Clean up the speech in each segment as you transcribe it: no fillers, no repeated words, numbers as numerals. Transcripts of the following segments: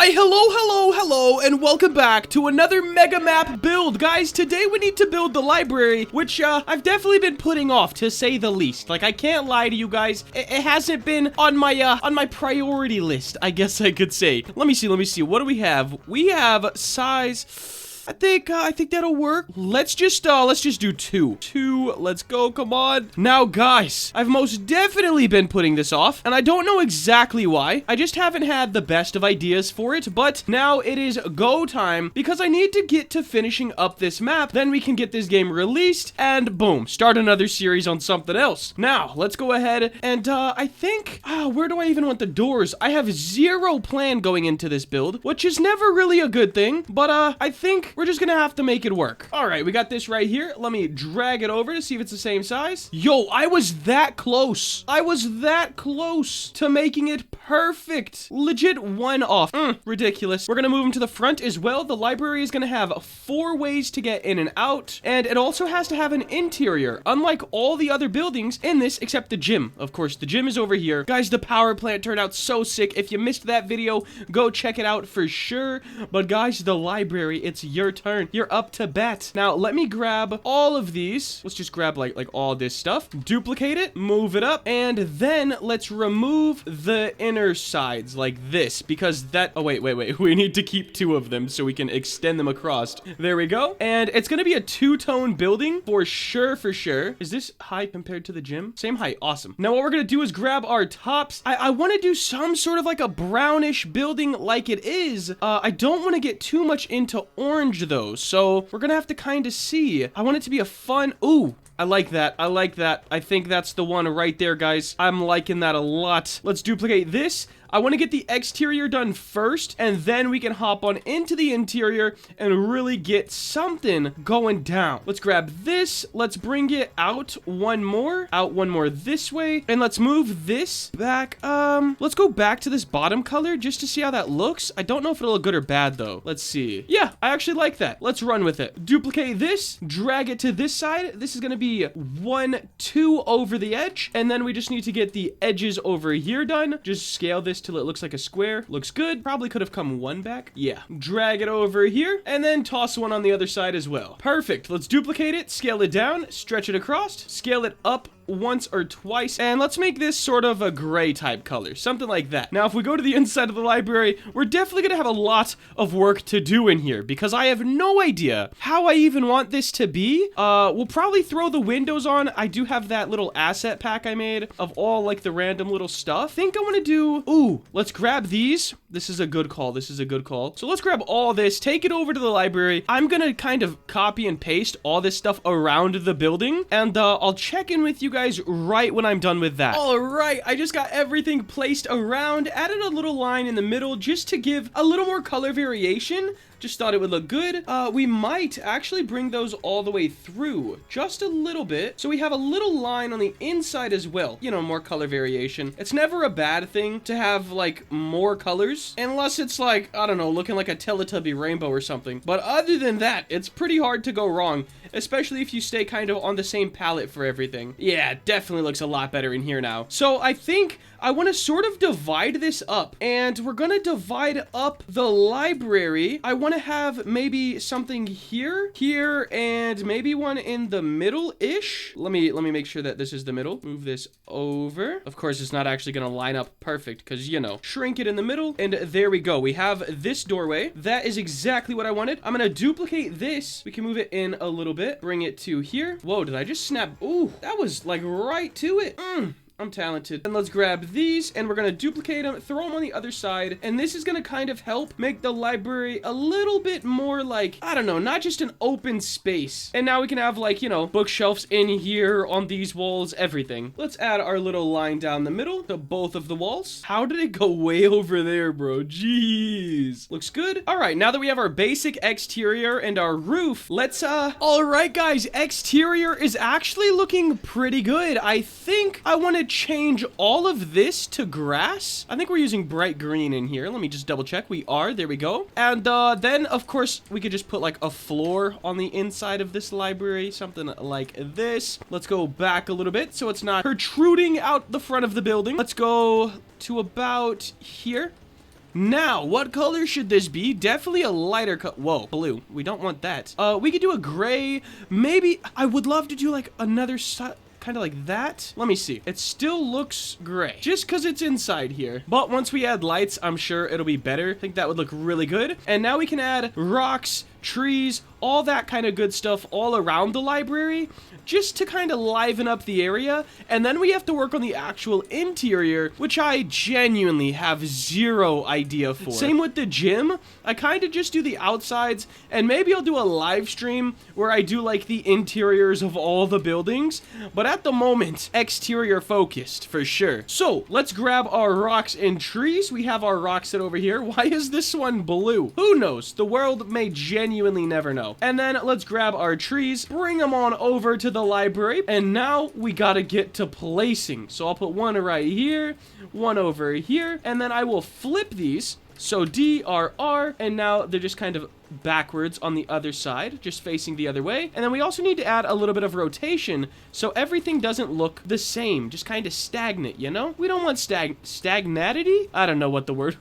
Why, hello, and welcome back to another mega map build. Guys, today we need to build the library, which, I've definitely been putting off, to say the least. Like, I can't lie to you guys. It hasn't been on my priority list, I guess I could say. Let me see. What do we have? We have size... I think that'll work. Let's just do two. Let's go, come on. Now, guys, I've most definitely been putting this off, and I don't know exactly why. I just haven't had the best of ideas for it, but now it is go time, because I need to get to finishing up this map, then we can get this game released, and boom, start another series on something else. Now, let's go ahead, and, I think, where do I even want the doors? I have zero plan going into this build, which is never really a good thing, but, I think we're just gonna have to make it work. All right, we got this right here. Let me drag it over to see if it's the same size. Yo, I was that close. I was that close to making it perfect. Legit one off. Ridiculous. We're gonna move them to the front as well. The library is gonna have 4 ways to get in and out, and it also has to have an interior, unlike all the other buildings in this, except the gym. Of course, the gym is over here. Guys, the power plant turned out so sick. If you missed that video, go check it out for sure. But guys, the library, it's your turn. You're up to bat. Now, let me grab all of these. Let's just grab like all this stuff. Duplicate it, move it up, and then let's remove the inner sides like this, because that... Oh, wait. We need to keep 2 of them so we can extend them across. There we go. And it's gonna be a 2-tone building for sure. Is this high compared to the gym? Same height. Awesome. Now, what we're gonna do is grab our tops. I want to do some sort of like a brownish building like it is. I don't want to get too much into orange though, so we're gonna have to kind of see. I want it to be a fun... Ooh, I like that. I think that's the one right there, guys. I'm liking that a lot. Let's duplicate this. I want to get the exterior done first, and then we can hop on into the interior and really get something going down. Let's grab this. Let's bring it out one more this way, and let's move this back. Let's go back to this bottom color just to see how that looks. I don't know if it'll look good or bad, though. Let's see. Yeah, I actually like that. Let's run with it. Duplicate this, drag it to this side. This is going to be 1, 2 over the edge, and then we just need to get the edges over here done. Just scale this till it looks like a square. Looks good. Probably could have come 1 back. Yeah. Drag it over here and then toss one on the other side as well. Perfect. Let's duplicate it, scale it down, stretch it across, scale it up once or twice, and let's make this sort of a gray type color, something like that. Now, if we go to the inside of the library, we're definitely gonna have a lot of work to do in here, because I have no idea how I even want this to be. We'll probably throw the windows on. I do have that little asset pack I made of all like the random little stuff. I think I want to do... Ooh, let's grab these. This is a good call. So let's grab all this, take it over to the library. I'm gonna kind of copy and paste all this stuff around the building, and I'll check in with you guys right when I'm done with that. All right, I just got everything placed around, added a little line in the middle just to give a little more color variation. Just thought it would look good. We might actually bring those all the way through, just a little bit. So we have a little line on the inside as well. You know, more color variation. It's never a bad thing to have, like, more colors. Unless it's like, I don't know, looking like a Teletubby rainbow or something. But other than that, it's pretty hard to go wrong. Especially if you stay kind of on the same palette for everything. Yeah, it definitely looks a lot better in here now. So I think I want to sort of divide this up. And we're going to divide up the library. I want to have maybe something here, and maybe one in the middle-ish. Let me make sure that this is the middle. Move this over. Of course, it's not actually going to line up perfect because, you know, shrink it in the middle. And there we go. We have this doorway. That is exactly what I wanted. I'm going to duplicate this. We can move it in a little bit. Bring it to here. Whoa, did I just snap? Ooh, that was like right to it. I'm talented. And let's grab these, and we're gonna duplicate them, throw them on the other side, and this is gonna kind of help make the library a little bit more like, I don't know, not just an open space. And now we can have, like, you know, bookshelves in here, on these walls, everything. Let's add our little line down the middle to both of the walls. How did it go way over there, bro? Jeez. Looks good. All right, now that we have our basic exterior and our roof, let's, all right, guys, exterior is actually looking pretty good. I think I want to change all of this to grass. I think we're using bright green in here. Let me just double check. We are. There we go. And then, of course, we could just put like a floor on the inside of this library. Something like this. Let's go back a little bit so it's not protruding out the front of the building. Let's go to about here. Now, what color should this be? Definitely a lighter color. Whoa, blue. We don't want that. We could do a gray. Maybe I would love to do like another kind of like that. Let me see. It still looks gray just because it's inside here. But once we add lights, I'm sure it'll be better. I think that would look really good. And now we can add rocks, trees, all that kind of good stuff all around the library just to kind of liven up the area. And then we have to work on the actual interior, which I genuinely have zero idea for. Same with the gym. I kind of just do the outsides, and maybe I'll do a live stream where I do like the interiors of all the buildings. But at the moment, exterior focused for sure. So let's grab our rocks and trees. We have our rock set over here. Why is this one blue? Who knows? The world may genuinely never know. And then let's grab our trees, bring them on over to the library, and now we gotta get to placing. So I'll put one right here, one over here, and then I will flip these. So D, R, R, and now they're just kind of backwards on the other side, just facing the other way. And then we also need to add a little bit of rotation so everything doesn't look the same, just kind of stagnant, you know? We don't want stagnatity? I don't know what the word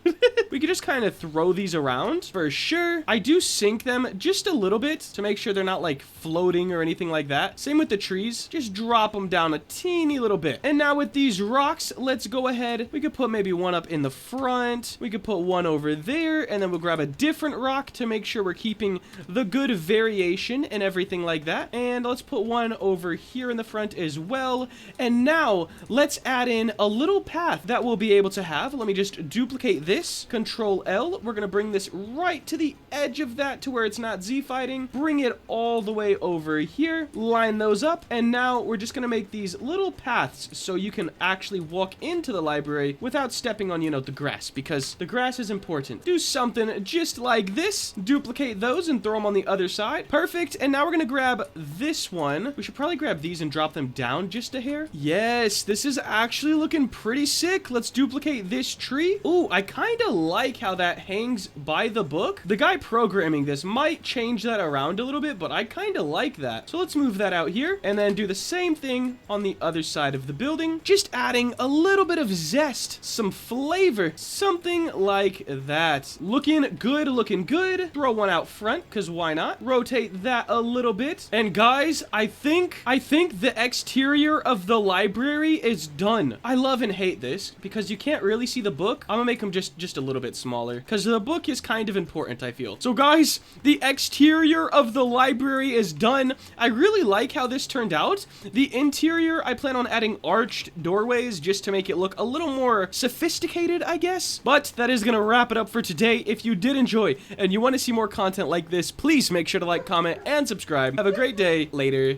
we could just kind of throw these around for sure. I do sink them just a little bit to make sure they're not like floating or anything like that. Same with the trees, just drop them down a teeny little bit. And now with these rocks, let's go ahead. We could put maybe one up in the front. We could put one over there, and then we'll grab a different rock to make sure we're keeping the good variation and everything like that. And let's put one over here in the front as well. And now let's add in a little path that we'll be able to have. Let me just duplicate this. Control L. We're going to bring this right to the edge of that to where it's not Z fighting. Bring it all the way over here. Line those up. And now we're just going to make these little paths so you can actually walk into the library without stepping on, you know, the grass, because the grass is important. Do something just like this. Duplicate those and throw them on the other side. Perfect. And now we're going to grab this one. We should probably grab these and drop them down just a hair. Yes, this is actually looking pretty sick. Let's duplicate this tree. Ooh, I kind of like how that hangs by the book. The guy programming this might change that around a little bit, but I kind of like that. So let's move that out here and then do the same thing on the other side of the building. Just adding a little bit of zest, some flavor, something like that. Looking good, looking good. Throw one out front, because why not? Rotate that a little bit. And guys, I think the exterior of the library is done. I love and hate this because you can't really see the book. I'm gonna make them just a little bit smaller because the book is kind of important, I feel. So guys, the exterior of the library is done. I really like how this turned out. The interior, I plan on adding arched doorways just to make it look a little more sophisticated, I guess. But that is gonna wrap it up for today. If you did enjoy and you want to see more content like this, please make sure to like, comment, and subscribe. Have a great day. Later.